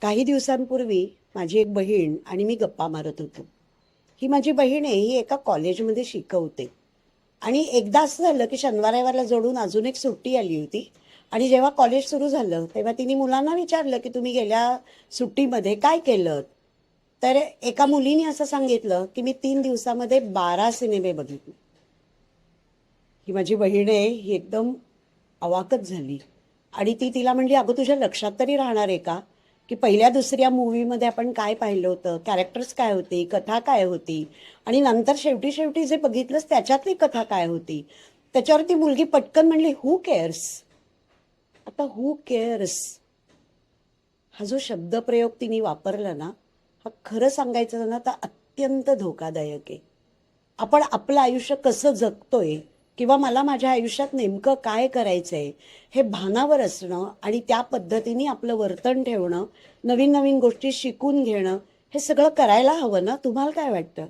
काही दिवसांपूर्वी माझी एक बहीण आणि मी गप्पा मारत होतो. ही माझी बहीण आहे, ही एका कॉलेजमध्ये शिकवते. आणि एकदा असं झालं की शनिवार रविवारला जोडून अजून एक सुट्टी आली होती. आणि जेव्हा कॉलेज सुरू झालं तेव्हा तिने मुलांना विचारलं की तुम्ही गेल्या सुट्टीमध्ये काय केलं. तर एका मुलीने असं सांगितलं की मी 3 दिवसामध्ये 12 सिनेमे बघितले. ही माझी बहीण आहे, ही एकदम अवाकच झाली. आणि ती तिला म्हणली, अगं तुझ्या लक्षात तरी राहणार आहे का की पहिल्या दुसऱ्या मूवीमध्ये आपण काय पाहिलं होतं, कॅरेक्टर्स काय होती, कथा काय होती, आणि नंतर शेवटी शेवटी जे बघितलंस त्याच्यातली कथा काय होती. त्याच्यावरती मुलगी पटकन म्हणली, हू केअर्स. आता हू केअर्स हा जो शब्दप्रयोग तिने वापरला ना, हा खरं सांगायचं ना तर अत्यंत धोकादायक आहे. आपण आपलं आयुष्य कसं जगतोय किंवा मला माझ्या आयुष्यात नेमकं काय करायचंय हे भानावर असणं आणि त्या पद्धतीने आपलं वर्तन ठेवणं, नवीन नवीन गोष्टी शिकून घेणं, हे सगळं करायला हवं ना. तुम्हाला काय वाटतं?